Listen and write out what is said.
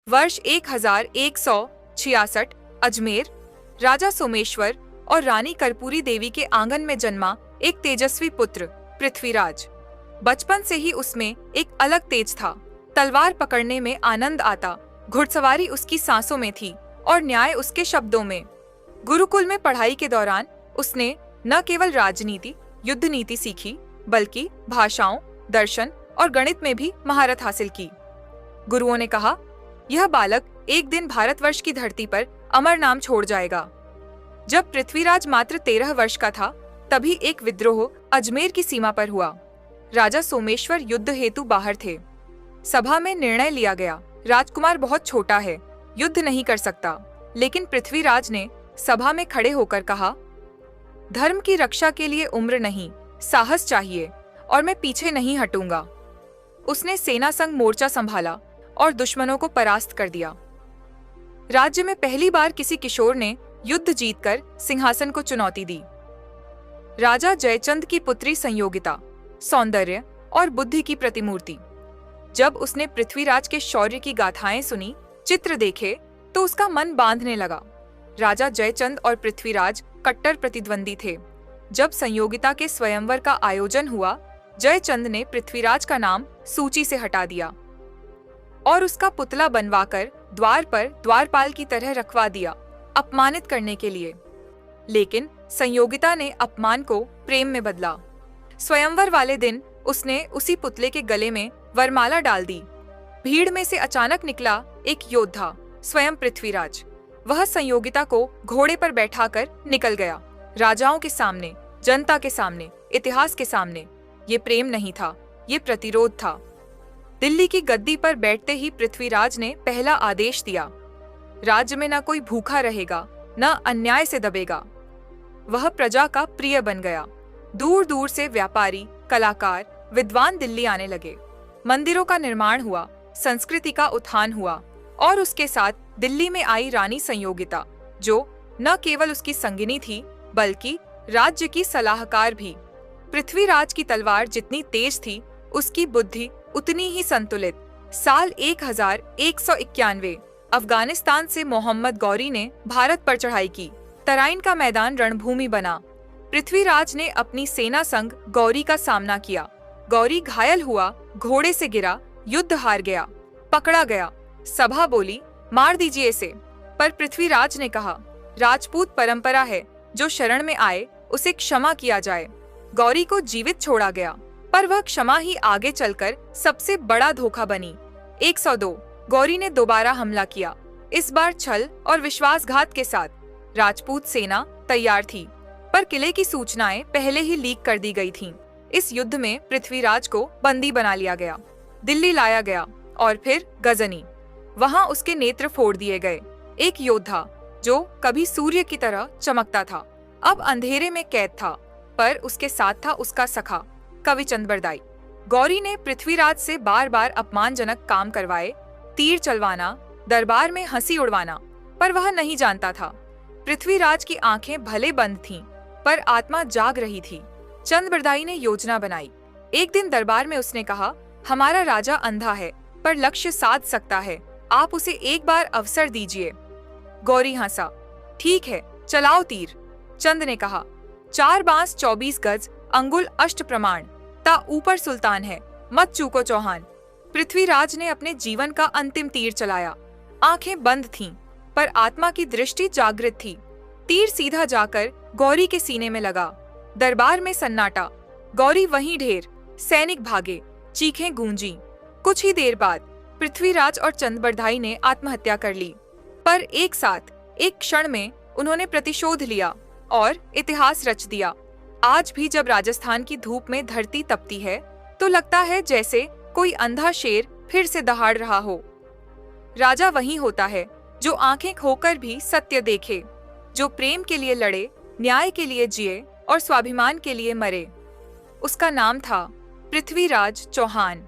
वर्ष 1166 अजमेर, राजा सोमेश्वर और रानी कर्पूरी देवी के आंगन में जन्मा एक तेजस्वी पुत्र पृथ्वीराज। बचपन से ही उसमें एक अलग तेज था। तलवार पकड़ने में आनंद आता, घुड़सवारी उसकी सांसों में थी और न्याय उसके शब्दों में। गुरुकुल में पढ़ाई के दौरान उसने न केवल राजनीति, युद्ध नीति सीखी, बल्कि भाषाओं, दर्शन और गणित में भी महारत हासिल की। गुरुओं ने कहा, यह बालक एक दिन भारतवर्ष की धरती पर अमर नाम छोड़ जाएगा। जब पृथ्वीराज मात्र 13 वर्ष का था, तभी एक विद्रोह अजमेर की सीमा पर हुआ। राजा सोमेश्वर युद्ध हेतु बाहर थे। सभा में निर्णय लिया गया, राजकुमार बहुत छोटा है, युद्ध नहीं कर सकता। लेकिन पृथ्वीराज ने सभा में खड़े होकर कहा, धर्म की रक्षा के लिए उम्र नहीं, साहस चाहिए और मैं पीछे नहीं हटूंगा। उसने सेना संग मोर्चा संभाला और दुश्मनों को परास्त कर दिया। राज्य में पहली बार किसी किशोर ने युद्ध जीतकर सिंहासन को चुनौती दी। राजा जयचंद की पुत्री संयोगिता, सौंदर्य और बुद्धि की प्रतिमूर्ति। जब उसने पृथ्वीराज के शौर्य की गाथाएं सुनी, चित्र देखे, तो उसका मन बांधने लगा। राजा जयचंद और पृथ्वीराज कट्टर प्रतिद्वंदी थे। जब संयोगिता के स्वयंवर का आयोजन हुआ, जयचंद ने पृथ्वीराज का नाम सूची से हटा दिया और उसका पुतला बनवाकर द्वार पर द्वारपाल की तरह रखवा दिया, अपमानित करने के लिए। लेकिन संयोगिता ने अपमान को प्रेम में बदला। स्वयंवर वाले दिन उसने उसी पुतले के गले में वरमाला डाल दी। भीड़ में से अचानक निकला एक योद्धा, स्वयं पृथ्वीराज। वह संयोगिता को घोड़े पर बैठाकर निकल गया। राजाओं के सामने, जनता के सामने, इतिहास के सामने। ये प्रेम नहीं था, ये प्रतिरोध था। दिल्ली की गद्दी पर बैठते ही पृथ्वीराज ने पहला आदेश दिया, राज्य में न कोई भूखा रहेगा, न अन्याय से दबेगा। वह प्रजा का प्रिय बन गया। दूर दूर से व्यापारी, कलाकार, विद्वान दिल्ली आने लगे। मंदिरों का निर्माण हुआ, संस्कृति का उत्थान हुआ और उसके साथ दिल्ली में आई रानी संयोगिता, जो न केवल उसकी संगिनी थी, बल्कि राज्य की सलाहकार भी। पृथ्वीराज की तलवार जितनी तेज थी, उसकी बुद्धि उतनी ही संतुलित। साल 1191 अफगानिस्तान से मोहम्मद गौरी ने भारत पर चढ़ाई की। तराइन का मैदान रणभूमि बना। पृथ्वीराज ने अपनी सेना संग गौरी का सामना किया। गौरी घायल हुआ, घोड़े से गिरा, युद्ध हार गया, पकड़ा गया। सभा बोली, मार दीजिए इसे। पर पृथ्वीराज ने कहा, राजपूत परंपरा है, जो शरण में आए उसे क्षमा किया जाए। गौरी को जीवित छोड़ा गया, पर वह क्षमा ही आगे चलकर सबसे बड़ा धोखा बनी। 102 गौरी ने दोबारा हमला किया, इस बार छल और विश्वासघात के साथ। राजपूत सेना तैयार थी, पर किले की सूचनाएं पहले ही लीक कर दी गई थीं। इस युद्ध में पृथ्वीराज को बंदी बना लिया गया, दिल्ली लाया गया और फिर गजनी। वहां उसके नेत्र फोड़ दिए गए। एक योद्धा जो कभी सूर्य की तरह चमकता था, अब अंधेरे में कैद था, पर उसके साथ था उसका सखा कवि चंद्रबरदाई। गौरी ने पृथ्वीराज से बार बार अपमानजनक काम करवाए, तीर चलवाना, दरबार में हंसी उड़वाना, पर वह नहीं जानता था पृथ्वीराज की आंखें भले बंद थीं, पर आत्मा जाग रही थी। चंद्रबरदाई ने योजना बनाई। एक दिन दरबार में उसने कहा, हमारा राजा अंधा है, पर लक्ष्य साध सकता है, आप उसे एक बार अवसर दीजिए। गौरी हंसा, ठीक है, चलाओ तीर। चंद ने कहा, 4 बांस 24 गज, अंगुल अष्ट प्रमाण, ता ऊपर सुल्तान है, मत चूको चौहान। पृथ्वीराज ने अपने जीवन का अंतिम तीर चलाया। आंखें बंद थीं, पर आत्मा की दृष्टि जागृत थी। तीर सीधा जाकर गौरी के सीने में लगा। दरबार में सन्नाटा, गौरी वहीं ढेर। सैनिक भागे, चीखें गूंजी। कुछ ही देर बाद पृथ्वीराज और चंद्रबरदाई ने आत्महत्या कर ली, पर एक साथ, एक क्षण में उन्होंने प्रतिशोध लिया और इतिहास रच दिया। आज भी जब राजस्थान की धूप में धरती तपती है, तो लगता है जैसे कोई अंधा शेर फिर से दहाड़ रहा हो। राजा वही होता है जो आंखें खोकर भी सत्य देखे, जो प्रेम के लिए लड़े, न्याय के लिए जिए और स्वाभिमान के लिए मरे। उसका नाम था पृथ्वीराज चौहान।